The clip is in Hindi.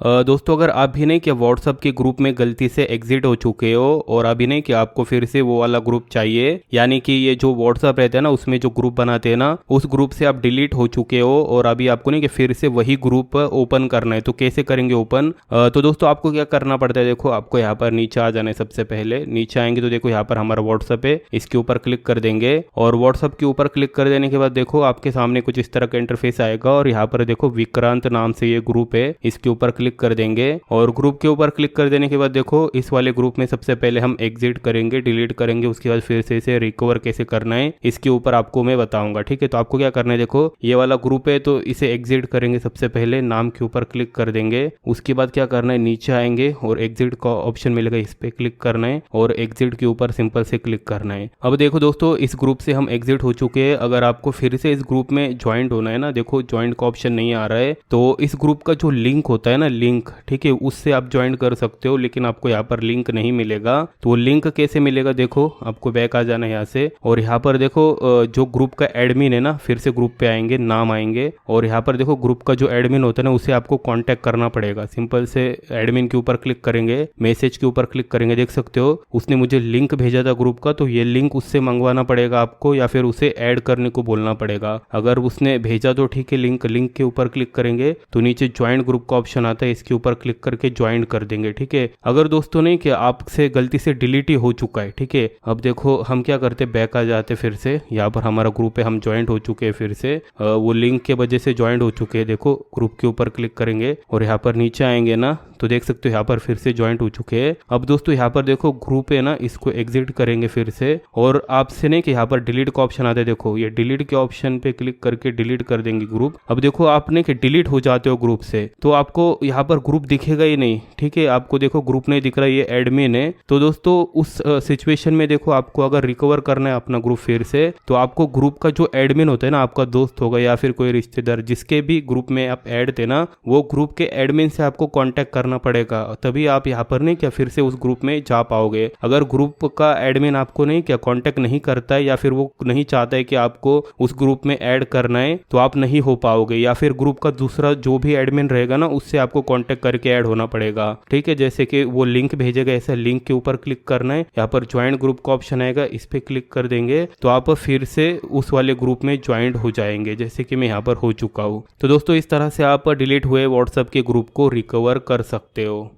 दोस्तों अगर आप भी नहीं कि व्हाट्सअप के ग्रुप में गलती से एग्जिट हो चुके हो और अभी नहीं कि आपको फिर से वो वाला ग्रुप चाहिए, यानी कि ये जो व्हाट्सअप रहता है ना उसमें जो ग्रुप बनाते हैं ना उस ग्रुप से आप डिलीट हो चुके हो और अभी आपको नहीं कि फिर से वही ग्रुप ओपन करना है, तो कैसे करेंगे ओपन? तो दोस्तों आपको क्या करना पड़ता है, देखो आपको यहाँ पर नीचे आ जाना है। सबसे पहले नीचे आएंगे तो देखो यहाँ पर हमारा व्हाट्सअप है, इसके ऊपर क्लिक कर देंगे और व्हाट्सअप के ऊपर क्लिक कर देने के बाद देखो आपके सामने कुछ इस तरह का इंटरफेस आएगा और यहाँ पर देखो विक्रांत नाम से ये ग्रुप है, इसके ऊपर क्लिक कर देंगे और ग्रुप के ऊपर क्लिक कर देने के बाद देखो इस वाले ग्रुप में सबसे पहले हम एग्जिट करेंगे, डिलीट करेंगे, उसके बाद फिर से इसे रिकवर कैसे करना है इसके ऊपर आपको मैं बताऊंगा। ठीक है, तो आपको क्या करना है, देखो ये वाला ग्रुप है तो इसे एग्जिट करेंगे। सबसे पहले नाम के ऊपर क्लिक कर देंगे, उसके बाद क्या करना है, नीचे आएंगे और एग्जिट का ऑप्शन मिलेगा, इस पे क्लिक करना है और एग्जिट के ऊपर सिंपल से क्लिक करना है। अब देखो दोस्तों इस ग्रुप से हम एग्जिट हो चुके हैं। अगर आपको फिर से इस ग्रुप में ज्वाइंट होना है ना, देखो ज्वाइंट का ऑप्शन नहीं आ रहा है, तो इस ग्रुप का जो लिंक होता है ना, लिंक, ठीक है, उससे आप ज्वाइन कर सकते हो, लेकिन आपको यहाँ पर लिंक नहीं मिलेगा। तो वो लिंक कैसे मिलेगा, देखो आपको बैक आ जाना है यहाँ से और यहाँ पर देखो जो ग्रुप का एडमिन है ना, फिर से ग्रुप पे आएंगे, नाम आएंगे और यहाँ पर देखो ग्रुप का जो एडमिन होता है ना उसे आपको कांटेक्ट करना पड़ेगा। सिंपल से एडमिन के ऊपर क्लिक करेंगे, मैसेज के ऊपर क्लिक करेंगे, देख सकते हो उसने मुझे लिंक भेजा था ग्रुप का, तो ये लिंक उससे मंगवाना पड़ेगा आपको या फिर उसे ऐड करने को बोलना पड़ेगा। अगर उसने भेजा तो ठीक है, लिंक के ऊपर क्लिक करेंगे तो नीचे ज्वाइन ग्रुप का ऑप्शन आता है, इसके ऊपर क्लिक करके ज्वाइन कर देंगे। ठीक है, अगर दोस्तों नहीं कि आपसे गलती से डिलीट ही हो चुका है, ठीक है, अब देखो हम क्या करते, बैक आ जाते, फिर से यहाँ पर हमारा ग्रुप है, हम ज्वाइंट हो चुके हैं, फिर से वो लिंक के वजह से ज्वाइंट हो चुके हैं। देखो ग्रुप के ऊपर क्लिक करेंगे और यहाँ पर नीचे आएंगे ना तो देख सकते हो यहाँ पर फिर से ज्वाइंट हो चुके हैं। अब दोस्तों यहाँ पर देखो ग्रुप है ना, इसको एग्जिट करेंगे फिर से और आपसे नहीं कि यहाँ पर डिलीट का ऑप्शन आता है, देखो ये डिलीट के ऑप्शन पे क्लिक करके डिलीट कर देंगे ग्रुप। अब देखो आपने कि डिलीट हो जाते हो ग्रुप से तो आपको यहाँ पर ग्रुप दिखेगा ही नहीं। ठीक है, आपको देखो ग्रुप नहीं दिख रहा, ये एडमिन है। तो दोस्तों उस सिचुएशन में देखो आपको अगर रिकवर करना है अपना ग्रुप फिर से, तो आपको ग्रुप का जो एडमिन होता है ना, आपका दोस्त होगा या फिर कोई रिश्तेदार जिसके भी ग्रुप में आप ऐड थे ना, वो ग्रुप के एडमिन से आपको कांटेक्ट करना पड़ेगा, तभी आप यहाँ पर नहीं क्या फिर से उस ग्रुप में जा पाओगे। अगर ग्रुप का एडमिन आपको नहीं क्या कांटेक्ट नहीं करता है या फिर वो नहीं चाहता है कि आपको उस ग्रुप में ऐड करना है, तो आप नहीं हो पाओगे, या फिर ग्रुप का दूसरा जो भी एडमिन रहेगा ना उससे आपको कांटेक्ट करके ऐड होना पड़ेगा। ठीक है, जैसे कि वो लिंक भेजेगा, ऐसा लिंक के ऊपर क्लिक करना है, यहाँ पर ज्वाइन ग्रुप का ऑप्शन आएगा, इस पे क्लिक कर देंगे तो आप फिर से उस वाले ग्रुप में ज्वाइंट हो जाएंगे, जैसे कि मैं यहाँ पर हो चुका हूँ। तो दोस्तों इस तरह से आप डिलीट हुए व्हाट्सएप के ग्रुप को रिकवर कर सकते हो।